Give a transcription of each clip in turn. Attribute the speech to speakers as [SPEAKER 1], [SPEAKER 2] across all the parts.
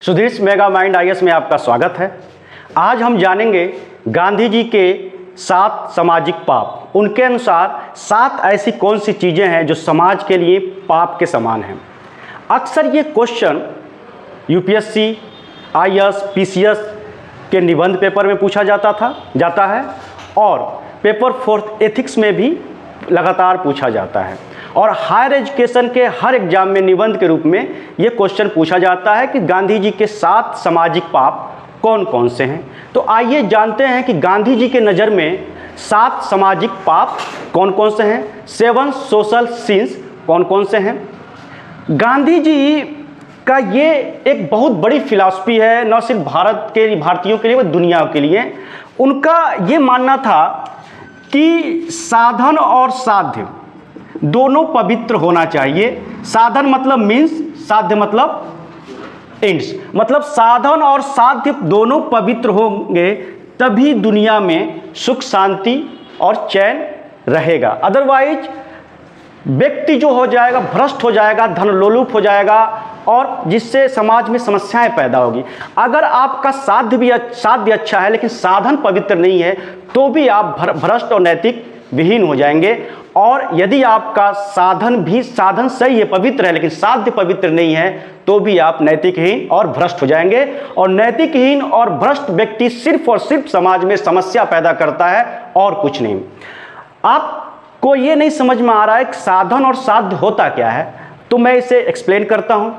[SPEAKER 1] Sudhir mega mind IAS में आपका स्वागत है। आज हम जानेंगे गांधी जी के 7 सामाजिक पाप। उनके अनुसार 7 ऐसी कौन सी चीज़ें हैं जो समाज के लिए पाप के समान हैं। अक्सर ये क्वेश्चन यूपीएससी, आईएएस, पीसीएस के निबंध पेपर में पूछा जाता है और पेपर 4 एथिक्स में भी लगातार पूछा जाता है और हायर एजुकेशन के हर एग्जाम में निबंध के रूप में ये क्वेश्चन पूछा जाता है कि गांधी जी के 7 सामाजिक पाप कौन कौन से हैं। तो आइए जानते हैं कि गांधी जी के नज़र में 7 सामाजिक पाप कौन कौन से हैं, 7 सोशल सिंस कौन कौन से हैं। गांधी जी का ये एक बहुत बड़ी फिलॉसफी है, न सिर्फ भारतीयों के लिए बल्कि दुनिया के लिए। उनका ये मानना था कि साधन और साध्य दोनों पवित्र होना चाहिए। साधन मतलब मीन्स, साध्य मतलब एंड्स, मतलब साधन और साध्य दोनों पवित्र होंगे तभी दुनिया में सुख, शांति और चैन रहेगा। अदरवाइज व्यक्ति जो हो जाएगा, भ्रष्ट हो जाएगा, धनलोलुप हो जाएगा और जिससे समाज में समस्याएं पैदा होगी। अगर आपका साध्य अच्छा है लेकिन साधन पवित्र नहीं है तो भी आप भ्रष्ट और नैतिक विहीन हो जाएंगे। और यदि आपका साधन सही है, पवित्र है, लेकिन साध्य पवित्र नहीं है तो भी आप नैतिकहीन और भ्रष्ट हो जाएंगे। और नैतिकहीन और भ्रष्ट व्यक्ति सिर्फ और सिर्फ समाज में समस्या पैदा करता है और कुछ नहीं। आपको ये नहीं समझ में आ रहा है कि साधन और साध्य होता क्या है, तो मैं इसे एक्सप्लेन करता हूँ।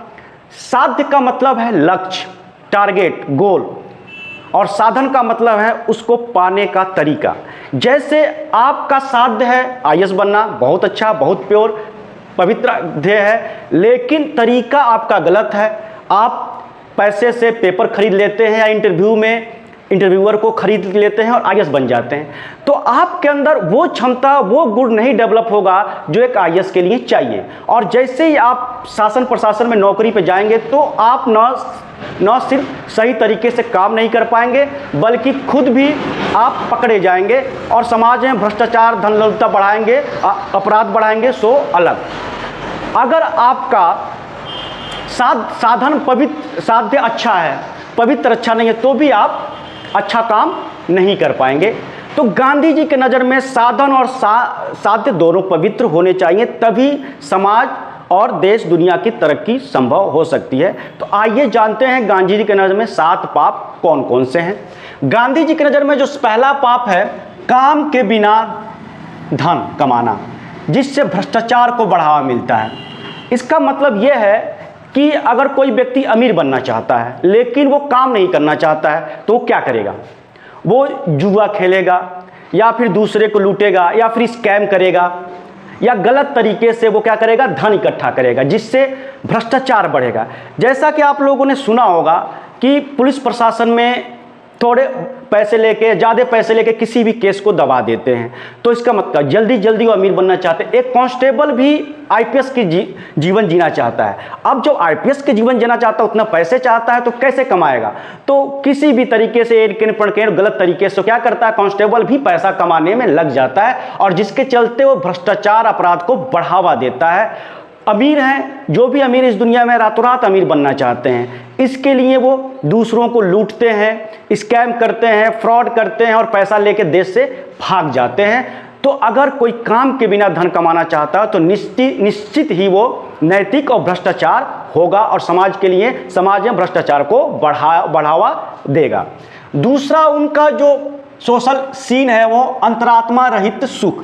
[SPEAKER 1] साध्य का मतलब है लक्ष्य, टारगेट, गोल, और साधन का मतलब है उसको पाने का तरीका। जैसे आपका साध्य है आईएएस बनना, बहुत अच्छा, बहुत प्योर, पवित्र ध्येय है, लेकिन तरीका आपका गलत है। आप पैसे से पेपर खरीद लेते हैं या इंटरव्यूअर को खरीद लेते हैं और आईएएस बन जाते हैं, तो आपके अंदर वो क्षमता, वो गुण नहीं डेवलप होगा जो एक आईएएस के लिए चाहिए। और जैसे ही आप शासन प्रशासन में नौकरी पे जाएंगे तो आप न सिर्फ सही तरीके से काम नहीं कर पाएंगे बल्कि खुद भी आप पकड़े जाएंगे और समाज में भ्रष्टाचार, धनलोलुपता बढ़ाएंगे, अपराध बढ़ाएंगे। सो अलग, अगर आपका साध्य अच्छा है, पवित्र अच्छा नहीं है, तो भी आप अच्छा काम नहीं कर पाएंगे। तो गांधी जी के नज़र में साधन और साध्य दोनों पवित्र होने चाहिए, तभी समाज और देश दुनिया की तरक्की संभव हो सकती है। तो आइए जानते हैं गांधी जी के नज़र में 7 पाप कौन कौन से हैं। गांधी जी की नज़र में जो पहला पाप है, काम के बिना धन कमाना, जिससे भ्रष्टाचार को बढ़ावा मिलता है। इसका मतलब यह है कि अगर कोई व्यक्ति अमीर बनना चाहता है लेकिन वो काम नहीं करना चाहता है तो वो क्या करेगा? वो जुआ खेलेगा या फिर दूसरे को लूटेगा या फिर स्कैम करेगा या गलत तरीके से वो क्या करेगा? धन इकट्ठा करेगा, जिससे भ्रष्टाचार बढ़ेगा। जैसा कि आप लोगों ने सुना होगा कि पुलिस प्रशासन में थोड़े पैसे लेके, ज़्यादा पैसे लेके किसी भी केस को दबा देते हैं, तो इसका मतलब जल्दी वो अमीर बनना चाहते हैं। एक कांस्टेबल भी आईपीएस की जीवन जीना चाहता है। अब जो आईपीएस के जीवन जीना चाहता है उतना पैसे चाहता है तो कैसे कमाएगा? तो किसी भी तरीके से गलत तरीके से क्या करता है, कांस्टेबल भी पैसा कमाने में लग जाता है और जिसके चलते वो भ्रष्टाचार, अपराध को बढ़ावा देता है। अमीर हैं, जो भी अमीर इस दुनिया में रातों रात अमीर बनना चाहते हैं, इसके लिए वो दूसरों को लूटते हैं, स्कैम करते हैं, फ्रॉड करते हैं और पैसा लेके देश से भाग जाते हैं। तो अगर कोई काम के बिना धन कमाना चाहता है तो निश्चित ही वो नैतिक और भ्रष्टाचार होगा और समाज में भ्रष्टाचार को बढ़ावा देगा। दूसरा उनका जो सोशल सीन है वो अंतरात्मा रहित सुख।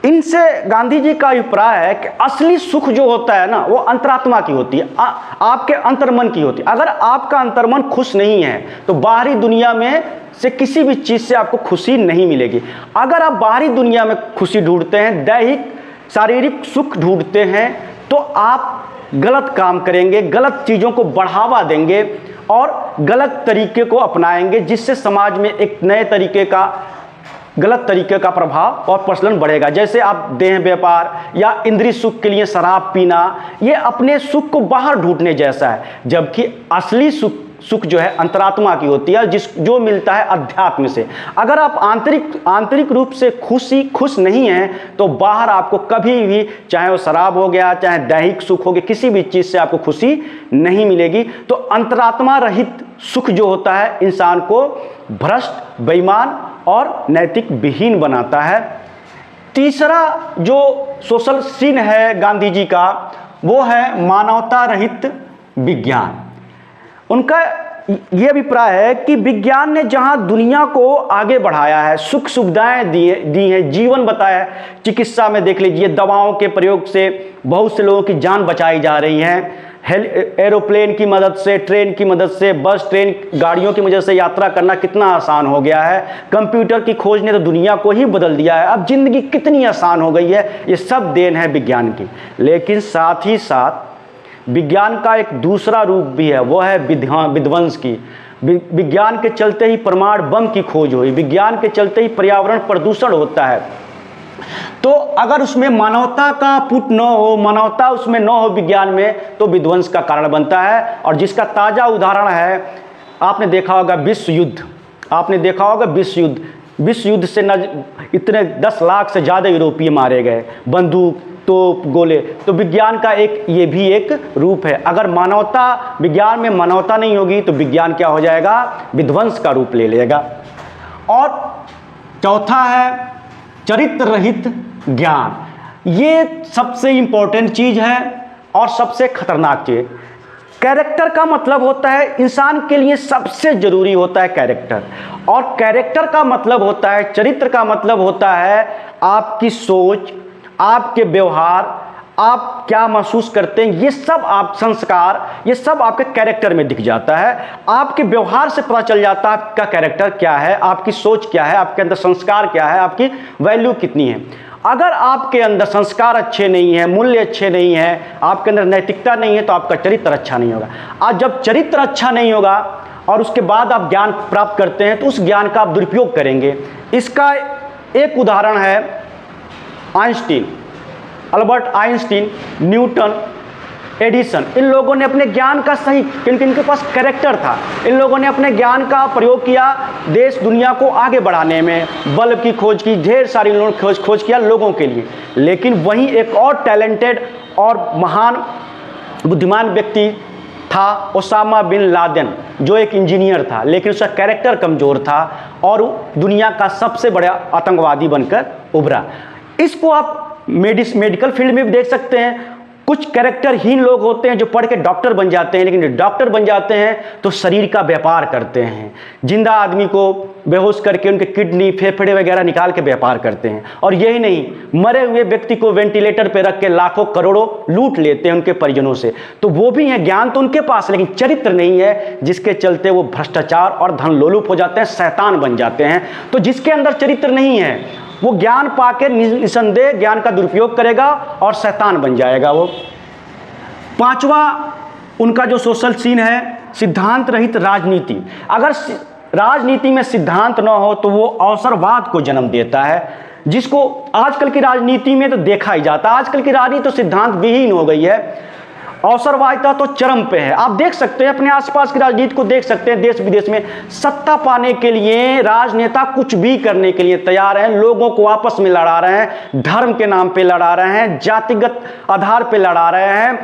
[SPEAKER 1] इनसे गांधी जी का अभिप्राय है कि असली सुख जो होता है ना, वो अंतरात्मा की होती है, आपके अंतर्मन की होती है। अगर आपका अंतर्मन खुश नहीं है तो बाहरी दुनिया में से किसी भी चीज़ से आपको खुशी नहीं मिलेगी। अगर आप बाहरी दुनिया में खुशी ढूंढते हैं, दैहिक शारीरिक सुख ढूंढते हैं, तो आप गलत काम करेंगे, गलत चीज़ों को बढ़ावा देंगे और गलत तरीके को अपनाएंगे, जिससे समाज में एक नए तरीके का, गलत तरीके का प्रभाव और प्रचलन बढ़ेगा। जैसे आप देह व्यापार या इंद्रिय सुख के लिए शराब पीना, ये अपने सुख को बाहर ढूंढने जैसा है, जबकि असली सुख जो है अंतरात्मा की होती है, जो मिलता है अध्यात्म से। अगर आप आंतरिक रूप से खुश नहीं हैं तो बाहर आपको कभी भी, चाहे वो शराब हो गया, चाहे दैहिक सुख हो गया, किसी भी चीज़ से आपको खुशी नहीं मिलेगी। तो अंतरात्मा रहित सुख जो होता है इंसान को भ्रष्ट, बेईमान और नैतिक विहीन बनाता है। तीसरा जो सोशल सीन है गांधी जी का, वो है मानवता रहित विज्ञान। उनका ये अभिप्राय है कि विज्ञान ने जहां दुनिया को आगे बढ़ाया है, सुख सुविधाएं दी हैं, जीवन बताया है, चिकित्सा में देख लीजिए, दवाओं के प्रयोग से बहुत से लोगों की जान बचाई जा रही है। एरोप्लेन की मदद से, ट्रेन की मदद से, बस ट्रेन गाड़ियों की मदद से यात्रा करना कितना आसान हो गया है। कंप्यूटर की खोज ने तो दुनिया को ही बदल दिया है। अब जिंदगी कितनी आसान हो गई है, ये सब देन है विज्ञान की। लेकिन साथ ही साथ विज्ञान का एक दूसरा रूप भी है, वो है विध्वंस की। विज्ञान के चलते ही परमाणु बम की खोज हुई, विज्ञान के चलते ही पर्यावरण प्रदूषण होता है। तो अगर उसमें मानवता का पुट न हो, मानवता उसमें न हो विज्ञान में, तो विध्वंस का कारण बनता है। और जिसका ताज़ा उदाहरण है, आपने देखा होगा विश्व युद्ध, आपने देखा होगा विश्व युद्ध से इतने 10 लाख से ज़्यादा यूरोपीय मारे गए, बंदूक, तोप, गोले। तो विज्ञान का ये भी एक रूप है। अगर विज्ञान में मानवता नहीं होगी तो विज्ञान क्या हो जाएगा, विध्वंस का रूप ले लेगा। और चौथा है चरित्र रहित ज्ञान। ये सबसे इंपॉर्टेंट चीज़ है और सबसे खतरनाक चीज़। कैरेक्टर का मतलब होता है, इंसान के लिए सबसे जरूरी होता है कैरेक्टर। और कैरेक्टर का मतलब होता है, चरित्र का मतलब होता है आपकी सोच, आपके व्यवहार, आप क्या महसूस करते हैं, ये सब आप संस्कार, ये सब आपके कैरेक्टर में दिख जाता है। आपके व्यवहार से पता चल जाता है आपका कैरेक्टर क्या है, आपकी सोच क्या है, आपके अंदर संस्कार क्या है, आपकी वैल्यू कितनी है। अगर आपके अंदर संस्कार अच्छे नहीं है, मूल्य अच्छे नहीं है, आपके अंदर नैतिकता नहीं है, तो आपका चरित्र अच्छा नहीं होगा। आज जब चरित्र अच्छा नहीं होगा और उसके बाद आप ज्ञान प्राप्त करते हैं, तो उस ज्ञान का आप दुरुपयोग करेंगे। इसका एक उदाहरण है Einstein, Albert Einstein, Newton, Edison. इन लोगों ने अपने ज्ञान का सही, क्योंकि इनके पास कैरेक्टर था, इन लोगों ने अपने ज्ञान का प्रयोग किया देश दुनिया को आगे बढ़ाने में, बल्ब की खोज की, ढेर सारी लोगों ने खोज किया लोगों के लिए। लेकिन वहीं एक और टैलेंटेड और महान बुद्धिमान व्यक्ति था, ओसामा बिन लादेन, जो एक इंजीनियर था, लेकिन उसका कैरेक्टर कमज़ोर था और दुनिया का सबसे बड़ा आतंकवादी बनकर उभरा। इसको आप मेडिकल फील्ड में भी देख सकते हैं। कुछ कैरेक्टरहीन लोग होते हैं जो पढ़ के डॉक्टर बन जाते हैं, लेकिन जो डॉक्टर बन जाते हैं तो शरीर का व्यापार करते हैं, जिंदा आदमी को बेहोश करके उनके किडनी, फेफड़े वगैरह निकाल के व्यापार करते हैं। और यही नहीं, मरे हुए व्यक्ति को वेंटिलेटर पर रख के लाखों करोड़ों लूट लेते हैं उनके परिजनों से। तो वो भी हैं, ज्ञान तो उनके पास, लेकिन चरित्र नहीं है, जिसके चलते वो भ्रष्टाचार और धन लोलुप हो जाते हैं, शैतान बन जाते हैं। तो जिसके अंदर चरित्र नहीं है वो ज्ञान पाकर निसंदेह ज्ञान का दुरुपयोग करेगा और शैतान बन जाएगा वो। पांचवा उनका जो सोशल सीन है, सिद्धांत रहित राजनीति। अगर राजनीति में सिद्धांत न हो तो वो अवसरवाद को जन्म देता है, जिसको आजकल की राजनीति में तो देखा ही जाता है। आजकल की राजनीति तो सिद्धांत विहीन हो गई है, अवसरवादिता तो चरम पे है। आप देख सकते हैं, अपने आसपास की राजनीति को देख सकते हैं, देश विदेश में सत्ता पाने के लिए राजनेता कुछ भी करने के लिए तैयार हैं। लोगों को आपस में लड़ा रहे हैं, धर्म के नाम पे लड़ा रहे हैं, जातिगत आधार पे लड़ा रहे हैं,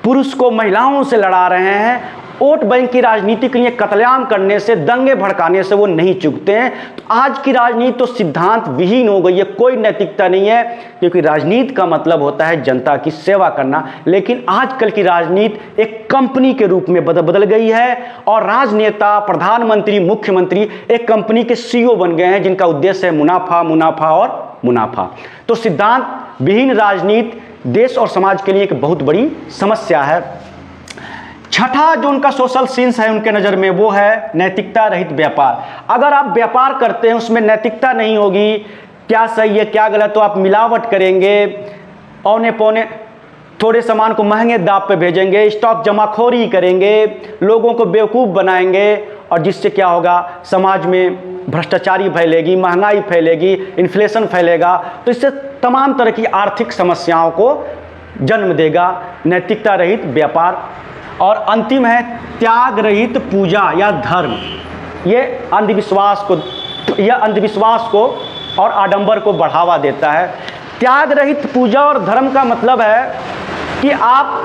[SPEAKER 1] पुरुष को महिलाओं से लड़ा रहे हैं। वोट बैंक की राजनीति के लिए कत्लेआम करने से, दंगे भड़काने से वो नहीं चूकते हैं। तो आज की राजनीति तो सिद्धांत विहीन हो गई है, कोई नैतिकता नहीं है, क्योंकि राजनीति का मतलब होता है जनता की सेवा करना। लेकिन आजकल की राजनीति एक कंपनी के रूप में बदल गई है और राजनेता, प्रधानमंत्री, मुख्यमंत्री एक कंपनी के सीईओ बन गए हैं, जिनका उद्देश्य है मुनाफा, मुनाफा और मुनाफा। तो सिद्धांत विहीन राजनीति देश और समाज के लिए एक बहुत बड़ी समस्या है। छठा जो उनका सोशल सीन्स है उनके नज़र में, वो है नैतिकता रहित व्यापार। अगर आप व्यापार करते हैं उसमें नैतिकता नहीं होगी, क्या सही है क्या गलत, तो आप मिलावट करेंगे, औने पौने थोड़े सामान को महंगे दाम पे भेजेंगे, स्टॉक जमाखोरी करेंगे, लोगों को बेवकूफ़ बनाएंगे, और जिससे क्या होगा, समाज में भ्रष्टाचारी फैलेगी, महंगाई फैलेगी, इन्फ्लेशन फैलेगा। तो इससे तमाम तरह की आर्थिक समस्याओं को जन्म देगा नैतिकता रहित व्यापार। और अंतिम है त्याग रहित पूजा या धर्म। ये अंधविश्वास को और आडंबर को बढ़ावा देता है। त्याग रहित पूजा और धर्म का मतलब है कि आप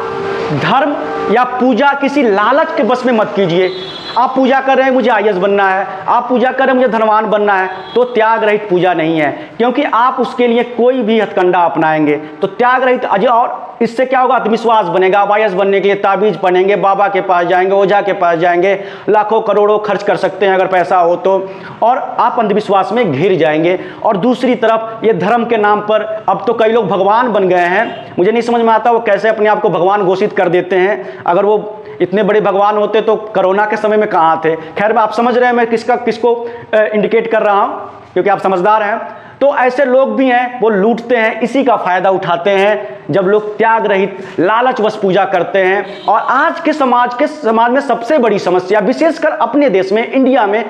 [SPEAKER 1] धर्म या पूजा किसी लालच के बस में मत कीजिए। आप पूजा कर रहे हैं मुझे आईएएस बनना है, आप पूजा कर रहे हैं मुझे धनवान बनना है, तो त्याग रहित पूजा नहीं है, क्योंकि आप उसके लिए कोई भी हथकंडा अपनाएंगे तो त्याग रहित अजय, और इससे क्या होगा, आत्मविश्वास बनेगा। आप आईएएस बनने के लिए ताबीज बनेंगे, बाबा के पास जाएंगे, ओझा के पास जाएंगे, लाखों करोड़ों खर्च कर सकते हैं अगर पैसा हो तो, और आप अंधविश्वास में घिर जाएंगे। और दूसरी तरफ ये धर्म के नाम पर अब तो कई लोग भगवान बन गए हैं। मुझे नहीं समझ में आता वो कैसे अपने आप को भगवान घोषित कर देते हैं। अगर वो इतने बड़े भगवान होते तो कोरोना के समय में कहाँ थे। खैर आप समझ रहे हैं मैं किसको इंडिकेट कर रहा हूँ, क्योंकि आप समझदार हैं। तो ऐसे लोग भी हैं, वो लूटते हैं, इसी का फायदा उठाते हैं जब लोग त्याग रहित लालचवश पूजा करते हैं। और आज के समाज में सबसे बड़ी समस्या, विशेषकर अपने देश में, इंडिया में,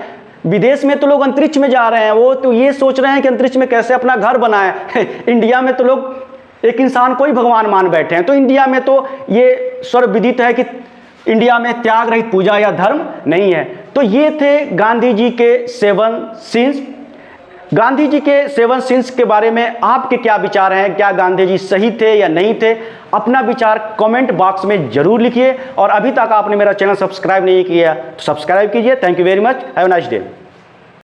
[SPEAKER 1] विदेश में तो लोग अंतरिक्ष में जा रहे हैं, वो तो ये सोच रहे हैं कि अंतरिक्ष में कैसे अपना घर बनाए। इंडिया में तो लोग एक इंसान को ही भगवान मान बैठे हैं। तो इंडिया में तो ये सर्वविदित है कि इंडिया में त्याग रहित पूजा या धर्म नहीं है। तो ये थे गांधी जी के 7 सिंस। गांधी जी के 7 सिंस के बारे में आपके क्या विचार हैं? क्या गांधी जी सही थे या नहीं थे? अपना विचार कमेंट बॉक्स में जरूर लिखिए। और अभी तक आपने मेरा चैनल सब्सक्राइब नहीं किया तो सब्सक्राइब कीजिए। Thank you very much. Have a nice day.